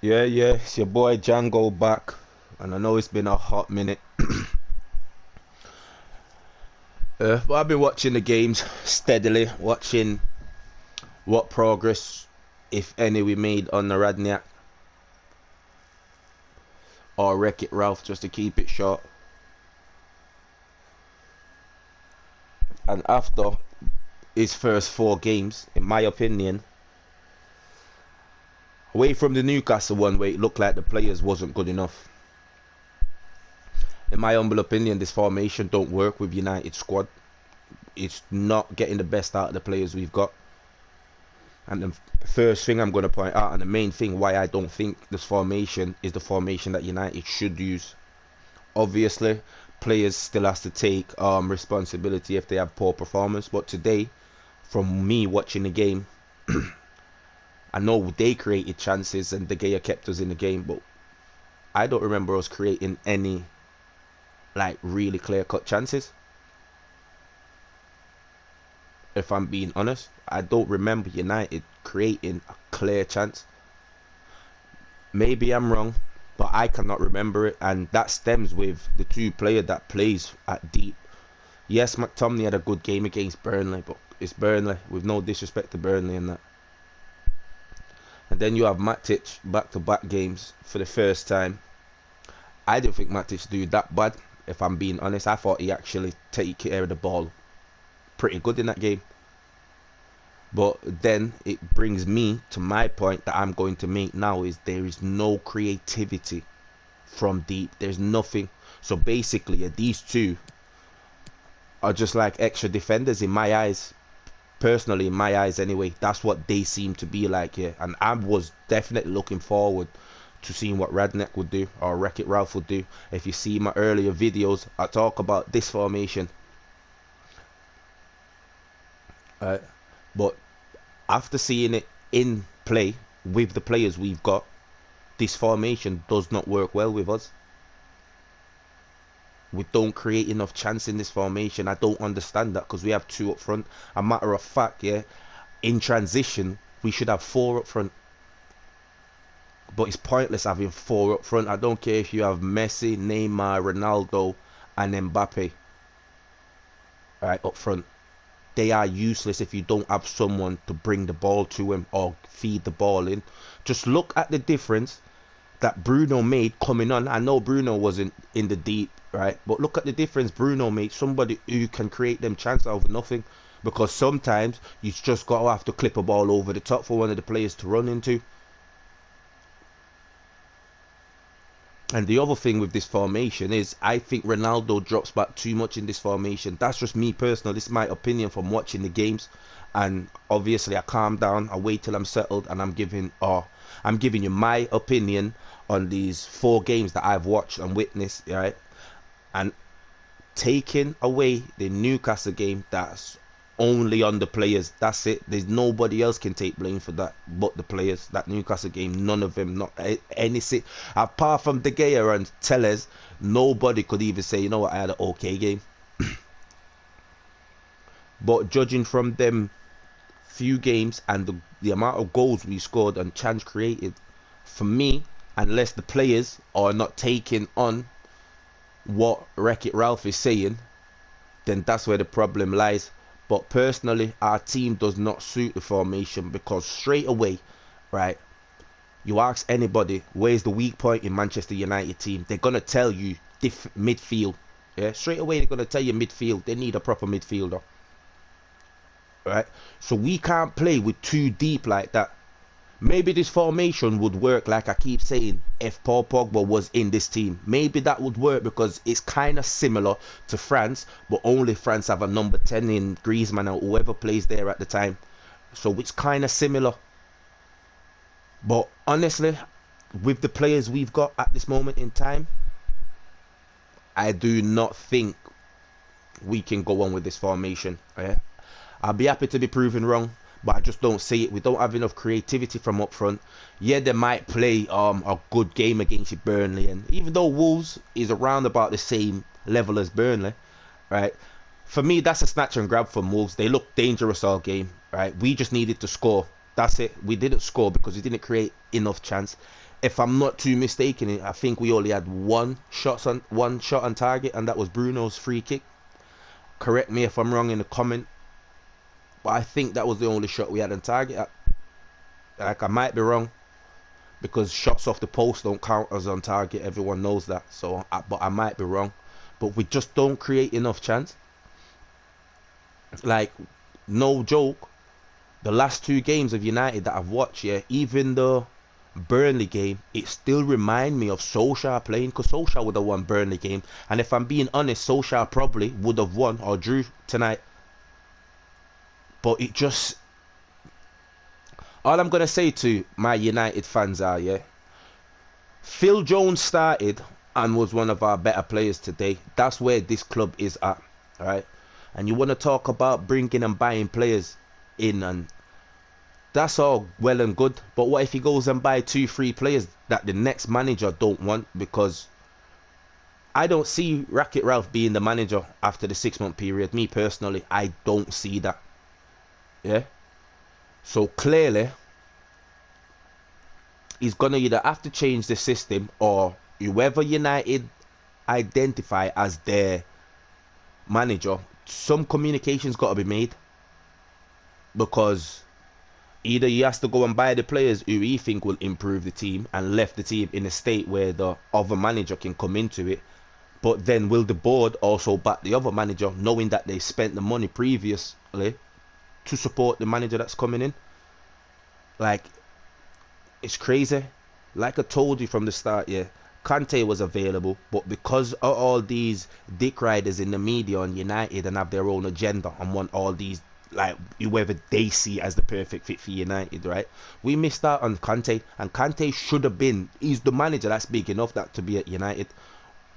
Yeah, it's your boy Django back, and I know it's been a hot minute. But I've been watching the games steadily, watching what progress, if any, we made on the Radniak or Wreck It Ralph, just to keep it short. And after his first 4 games, in my opinion, away from the Newcastle one where it looked like the players wasn't good enough. In my humble opinion, this formation don't work with United squad. It's not getting the best out of the players we've got. And the first thing I'm going to point out, and the main thing why I don't think this formation is the formation that United should use. Obviously, players still has to take responsibility if they have poor performance. But today, from me watching the game, I know they created chances and De Gea kept us in the game, but I don't remember us creating any like really clear-cut chances. If I'm being honest, I don't remember United creating a clear chance. Maybe I'm wrong, but I cannot remember it, and that stems with the two player that plays at deep. Yes, McTominay had a good game against Burnley, but it's Burnley, with no disrespect to Burnley and that. And then you have Matic back-to-back games for the first time. I didn't think Matic do that bad, if I'm being honest. I thought he actually take care of the ball pretty good in that game. But then it brings me to my point that I'm going to make now, is there is no creativity from deep. There's nothing. So basically, these two are just like extra defenders in my eyes. Personally, in my eyes anyway, that's what they seem to be like here. And I was definitely looking forward to seeing what Radnick would do, or Wreck-It Ralph would do. If you see my earlier videos, I talk about this formation. But after seeing it in play with the players we've got, this formation does not work well with us. We don't create enough chance in this formation. I don't understand that, because we have 2 up front. A matter of fact, yeah, in transition we should have 4 up front. But it's pointless having 4 up front. I don't care if you have Messi, Neymar, Ronaldo and Mbappe right up front. They are useless if you don't have someone to bring the ball to him or feed the ball in. Just look at the difference that Bruno made coming on. I know Bruno wasn't in the deep, right? But look at the difference Bruno made. Somebody who can create them chances out of nothing. Because sometimes you just got to have to clip a ball over the top for one of the players to run into. And the other thing with this formation is, I think Ronaldo drops back too much in this formation. That's just me personal. This is my opinion from watching the games. And obviously I calm down, I wait till I'm settled, and I'm giving you my opinion on these 4 games that I've watched and witnessed, right? And taking away the Newcastle game, that's only on the players. That's it. There's nobody else can take blame for that but the players. That Newcastle game, none of them, not any apart from De Gea and Telles, nobody could even say, you know what, I had an okay game. But judging from them few games and the amount of goals we scored and chance created, for me, unless the players are not taking on what Wreck-It Ralph is saying, then that's where the problem lies. But personally, our team does not suit the formation, because straight away, right, you ask anybody where's the weak point in Manchester United team, they're gonna tell you midfield. Yeah, straight away they're gonna tell you midfield. They need a proper midfielder, right? So we can't play with 2 deep like that. Maybe this formation would work, like I keep saying, if Paul Pogba was in this team. Maybe that would work, because it's kind of similar to France, but only France have a number 10 in Griezmann or whoever plays there at the time. So it's kind of similar. But honestly, with the players we've got at this moment in time, I do not think we can go on with this formation. Yeah? I'll be happy to be proven wrong, but I just don't see it. We don't have enough creativity from up front. Yeah, they might play a good game against Burnley, and even though Wolves is around about the same level as Burnley, right? For me, that's a snatch and grab from Wolves. They look dangerous all game, right? We just needed to score. That's it. We didn't score because we didn't create enough chance. If I'm not too mistaken, I think we only had one shot on target, and that was Bruno's free kick. Correct me if I'm wrong in the comment, but I think that was the only shot we had on target. Like, I might be wrong, because shots off the post don't count as on target. Everyone knows that. So, but I might be wrong. But we just don't create enough chance. Like, no joke, the last two games of United that I've watched, yeah, even the Burnley game, it still remind me of Solskjaer playing, because Solskjaer would have won Burnley game, and if I'm being honest, Solskjaer probably would have won or drew tonight. But it just, all I'm gonna say to my United fans are, yeah, Phil Jones started and was one of our better players today. That's where this club is at, right? And you want to talk about bringing and buying players in, and that's all well and good, but what if he goes and buy 2-3 players that the next manager don't want? Because I don't see Racket Ralph being the manager after the 6-month period. Me personally, I don't see that. Yeah. So clearly, he's gonna either have to change the system, or whoever United identify as their manager, some communication's got to be made, because either he has to go and buy the players who he think will improve the team and left the team in a state where the other manager can come into it. But then will the board also back the other manager, knowing that they spent the money previously to support the manager that's coming in? Like, it's crazy. Like I told you from the start, yeah, Conte was available, but because of all these dick riders in the media on United and have their own agenda and want all these, like, whoever they see as the perfect fit for United, right? We missed out on Conte, and Conte should have been, he's the manager that's big enough that to be at United,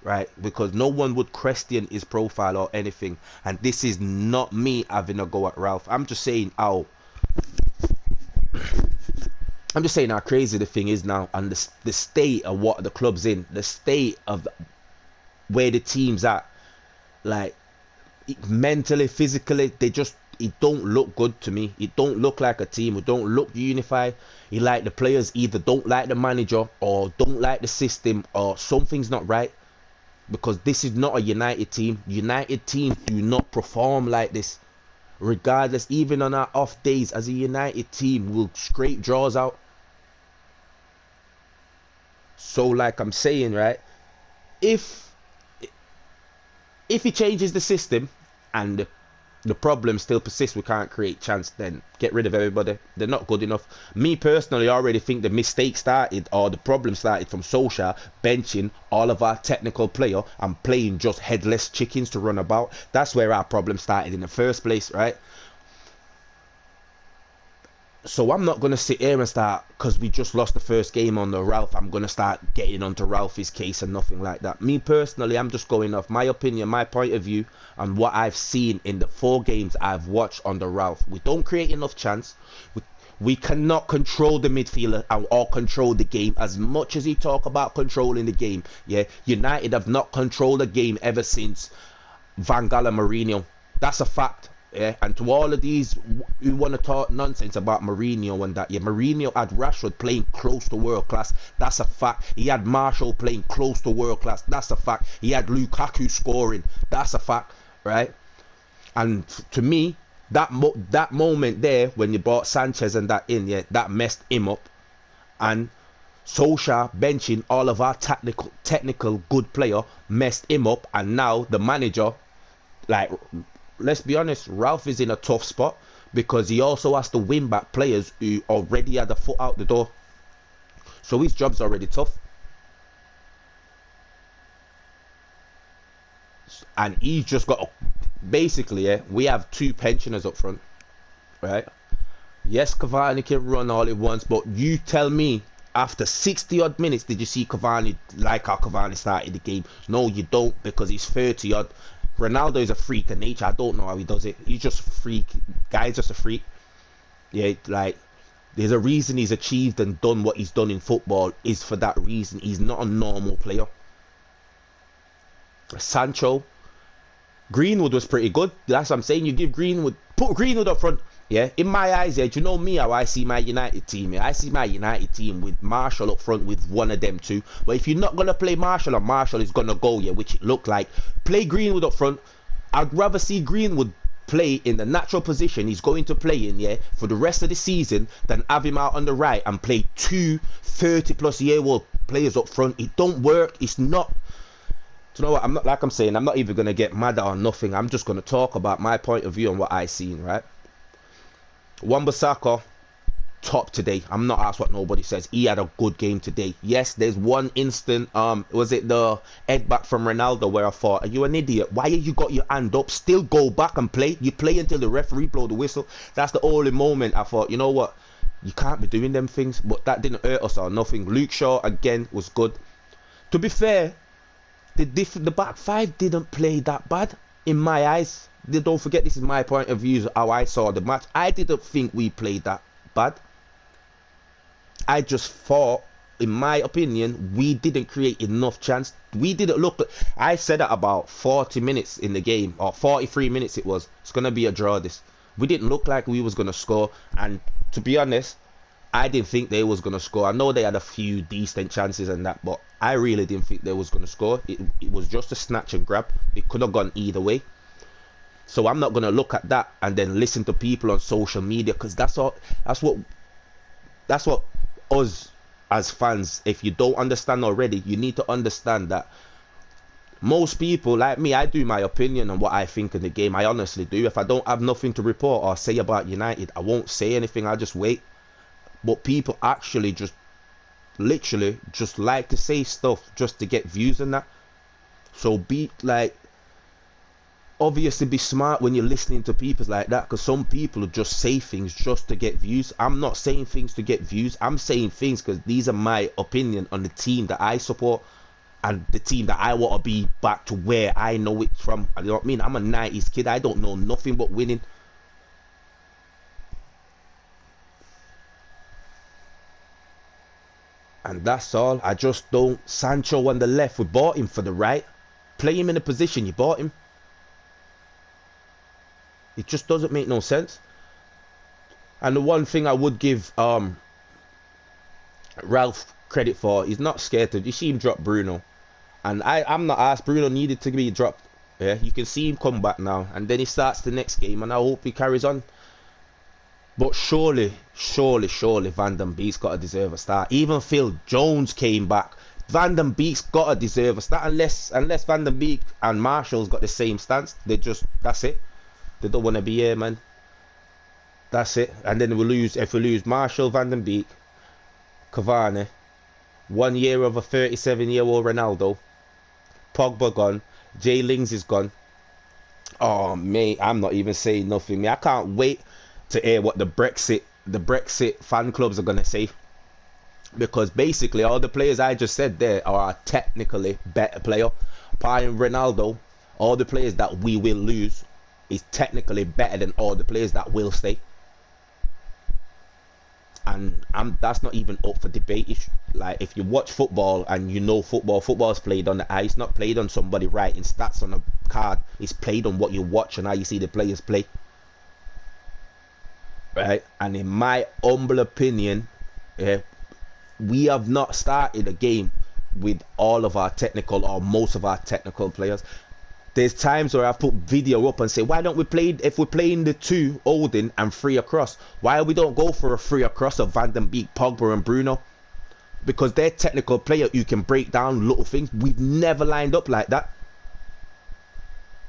right? Because no one would question his profile or anything. And this is not me having a go at Ralph. I'm just saying how crazy the thing is now, and the state of what the club's in, the state of where the team's at, like, mentally, physically, it don't look good to me. It don't look like a team. It don't look unified. You like the players either don't like the manager or don't like the system, or something's not right, because this is not a United team. United teams do not perform like this. Regardless, even on our off days, as a United team, we'll scrape draws out. So, like I'm saying, right, if he changes the system and the problem still persists, we can't create chance, then get rid of everybody. They're not good enough. Me personally, I already think the mistake started, or the problem started, from Solskjaer benching all of our technical player and playing just headless chickens to run about. That's where our problem started in the first place, right? So I'm not going to sit here and start, because we just lost the first game on the Ralph, I'm going to start getting onto Ralph's case and nothing like that. Me personally, I'm just going off my opinion, my point of view, and what I've seen in the 4 games I've watched on the Ralph. We don't create enough chance. We cannot control the midfielder or control the game as much as he talk about controlling the game. Yeah, United have not controlled the game ever since Van Gaal and Mourinho. That's a fact. Yeah, and to all of these who want to talk nonsense about Mourinho and that, yeah, Mourinho had Rashford playing close to world class. That's a fact. He had Marshall playing close to world class. That's a fact. He had Lukaku scoring. That's a fact, right? And to me, that moment there when you brought Sanchez and that in, yeah, that messed him up. And Solskjaer benching all of our technical good player messed him up. And now the manager, like, let's be honest, Ralph is in a tough spot, because he also has to win back players who already had a foot out the door. So his job's already tough. And he's just got to, basically, yeah, we have 2 pensioners up front, right? Yes, Cavani can run all at once, but you tell me, after 60 odd minutes, did you see Cavani like how Cavani started the game? No, you don't, because he's 30 odd. Ronaldo is a freak of nature. I don't know how he does it. He's just a freak. Guy's just a freak. Yeah, like, there's a reason he's achieved and done what he's done in football, is for that reason. He's not a normal player. Sancho, Greenwood was pretty good. That's what I'm saying. You give Greenwood, put Greenwood up front. Yeah, in my eyes, yeah, do you know me how I see my United team? Yeah, I see my United team with Marshall up front with one of them two. But if you're not gonna play Marshall and Marshall is gonna go, yeah, which it looked like, play Greenwood up front. I'd rather see Greenwood play in the natural position he's going to play in, yeah, for the rest of the season than have him out on the right and play two 30-plus-year-old players up front. It don't work. It's not. Do you know what? I'm not, like I'm saying, I'm not even gonna get mad or nothing. I'm just gonna talk about my point of view on what I seen, right? Wan-Bissaka, top today. I'm not asked what nobody says. He had a good game today. Yes, there's one instant, was it the head back from Ronaldo where I thought, are you an idiot? Why have you got your hand up? Still go back and play. You play until the referee blow the whistle. That's the only moment I thought, you know what? You can't be doing them things. But that didn't hurt us or nothing. Luke Shaw, again, was good. To be fair, the back five didn't play that bad in my eyes. Don't forget, this is my point of view, how I saw the match. I didn't think we played that bad. I just thought, in my opinion, we didn't create enough chance. We didn't look. I said that about 40 minutes in the game, or 43 minutes it was. It's going to be a draw, this. We didn't look like we was going to score. And to be honest, I didn't think they was going to score. I know they had a few decent chances and that, but I really didn't think they was going to score. It was just a snatch and grab. It could have gone either way. So I'm not going to look at that and then listen to people on social media, because that's what us as fans, if you don't understand already, you need to understand that most people like me, I do my opinion on what I think of the game. I honestly do. If I don't have nothing to report or say about United, I won't say anything. I'll just wait. But people actually just literally just like to say stuff just to get views and that. So be like, obviously be smart when you're listening to people like that, because some people just say things just to get views. I'm not saying things to get views. I'm saying things because these are my opinion on the team that I support and the team that I want to be back to where I know it from. You know what I mean? I'm a 90s kid. I don't know nothing but winning. And that's all. I just don't. Sancho on the left, we bought him for the right. Play him in the position you bought him. It just doesn't make no sense. And the one thing I would give Ralf credit for, he's not scared to. You see him drop Bruno, and I'm not asked. Bruno needed to be dropped. Yeah, you can see him come back now, and then he starts the next game, and I hope he carries on. But surely Van den Beek's got to deserve a start. Even Phil Jones came back. Van den Beek's got to deserve a start, unless Van den Beek and Marshall's got the same stance. That's it. They don't want to be here, man. That's it. And then if we lose Marshall, Van den Beek, Cavani, 1 year of a 37-year-old Ronaldo, Pogba gone, Jay Lings is gone. Oh, mate, I'm not even saying nothing. I can't wait to hear what the Brexit fan clubs are going to say. Because basically all the players I just said there are technically better player. Apart from Ronaldo, all the players that we will lose is technically better than all the players that will stay. And that's not even up for debate. Like, if you watch football and you know football's played on the ice, not played on somebody writing stats on a card. It's played on what you watch and how you see the players play. Right? And in my humble opinion, we have not started a game with all of our technical or most of our technical players. There's times where I've put video up and say, why don't we play, if we're playing the two holding and three across, why we don't go for a three across of Van den Beek, Pogba and Bruno? Because they're technical player who can break down little things. We've never lined up like that.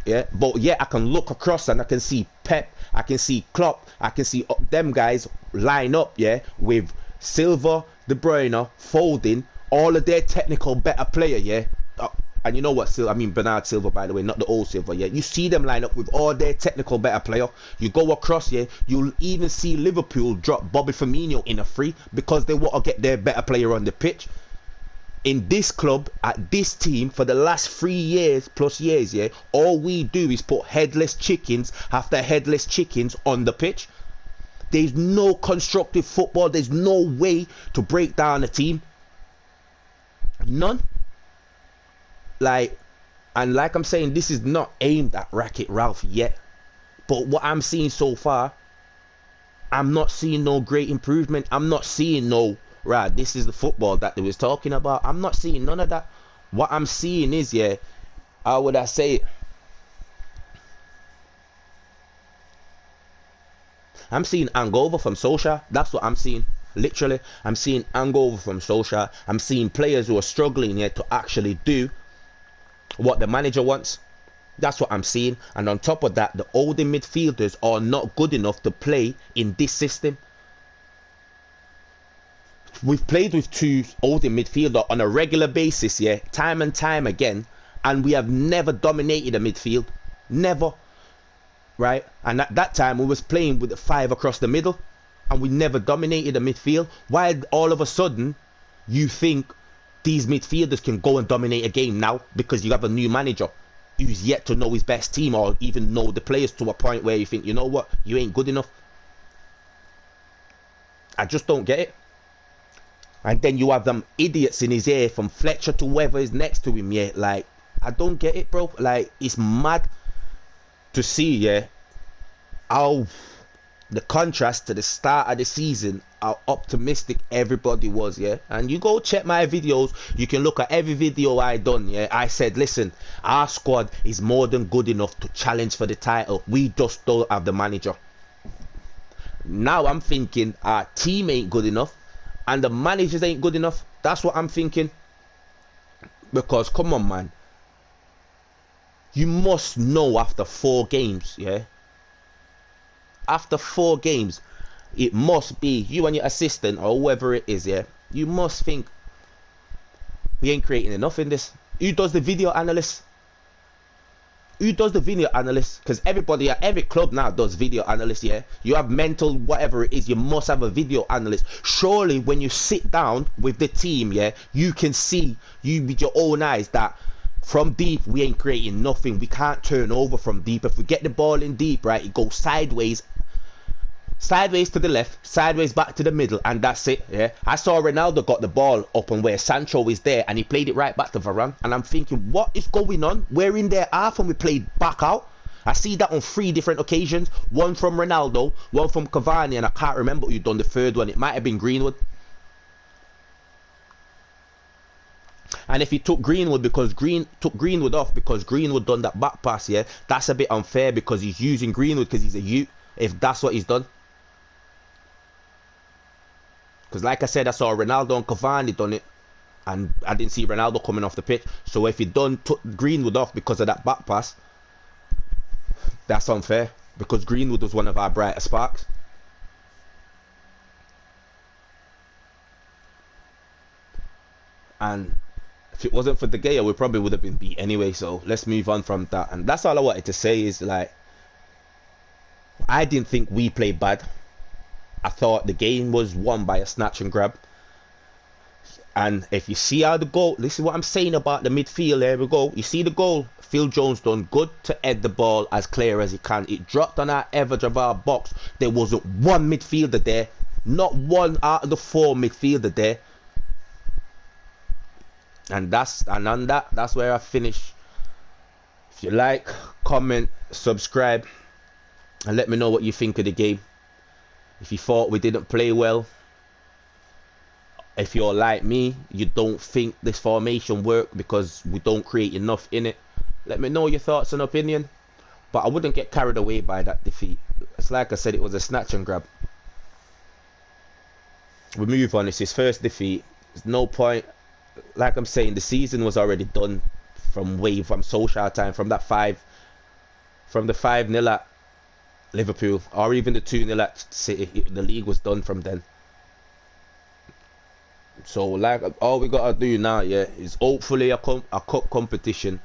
Yeah, but yeah, I can look across and I can see Pep, I can see Klopp, I can see them guys line up, yeah, with Silva, De Bruyne, Foden, all of their technical better player, yeah. And you know what, Bernard Silva, by the way, not the old Silva, yeah. You see them line up with all their technical better player. You go across, yeah, you'll even see Liverpool drop Bobby Firmino in a free because they want to get their better player on the pitch. In this club, at this team, for the last 3 years, yeah, all we do is put headless chickens after headless chickens on the pitch. There's no constructive football. There's no way to break down a team. None. Like I'm saying, this is not aimed at Wreck-It Ralph yet. But what I'm seeing so far, I'm not seeing no great improvement. I'm not seeing no, right, this is the football that they was talking about. I'm not seeing none of that. What I'm seeing is, yeah, how would I say it? I'm seeing hangover from Solskjaer. That's what I'm seeing. Literally, I'm seeing hangover from Solskjaer. I'm seeing players who are struggling here to actually do what the manager wants. That's what I'm seeing. And on top of that, the older midfielders are not good enough to play in this system. We've played with two older midfielders on a regular basis, yeah, time and time again, and we have never dominated a midfield. Never. Right? And at that time, we was playing with the five across the middle, and we never dominated the midfield. Why all of a sudden you think these midfielders can go and dominate a game now because you have a new manager who's yet to know his best team or even know the players to a point where you think, you know what, you ain't good enough? I just don't get it. And then you have them idiots in his ear from Fletcher to whoever is next to him, yeah. Like, I don't get it, bro. Like, it's mad to see, yeah, how the contrast to the start of the season, how optimistic everybody was, yeah. And you go check my videos, you can look at every video I done, yeah. I said, listen, our squad is more than good enough to challenge for the title. We just don't have the manager. Now I'm thinking our team ain't good enough and the managers ain't good enough. That's what I'm thinking. Because come on, man, you must know after 4 games, yeah, after 4 games, it must be you and your assistant or whoever it is, yeah, you must think we ain't creating enough in this. Who does the video analyst? Who does the video analyst? Because everybody at every club now does video analyst, yeah. You have mental whatever it is, you must have a video analyst. Surely when you sit down with the team, yeah, you can see, you with your own eyes, that from deep we ain't creating nothing. We can't turn over from deep. If we get the ball in deep, right, it goes sideways to the left, sideways back to the middle, and that's it, yeah. I saw Ronaldo got the ball up and where Sancho is there and he played it right back to Varane, and I'm thinking, what is going on? We're in their half and we played back out. I see that on 3 different occasions, one from Ronaldo, one from Cavani, and I can't remember who done the third one. It might have been Greenwood. And if he took Greenwood off because Greenwood done that back pass, yeah, that's a bit unfair because he's using Greenwood because he's a youth, if that's what he's done. Because like I said, I saw Ronaldo and Cavani done it, and I didn't see Ronaldo coming off the pitch. So if he took Greenwood off because of that back pass, that's unfair, because Greenwood was one of our brightest sparks. And if it wasn't for De Gea, we probably would have been beat anyway. So let's move on from that. And that's all I wanted to say is, like, I didn't think we played bad. I thought the game was won by a snatch and grab. And if you see how the goal, this is what I'm saying about the midfield. There we go. You see the goal. Phil Jones done good to head the ball as clear as he can. It dropped on our edge of our box. There wasn't one midfielder there. Not one out of the 4 midfielder there. And on that, that's where I finish. If you like, comment, subscribe, and let me know what you think of the game. If you thought we didn't play well, if you're like me, you don't think this formation worked because we don't create enough in it, let me know your thoughts and opinion. But I wouldn't get carried away by that defeat. It's like I said, it was a snatch and grab. We move on. It's his first defeat. There's no point. Like I'm saying, the season was already done from Solskjaer time, from the 5-0 at Liverpool, or even the 2-0 at City. The league was done from then. So like, all we gotta do now, yeah, is hopefully a cup competition,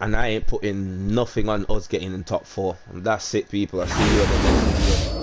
and I ain't putting nothing on us getting in top 4. And that's it, people. I'll see you in the next video.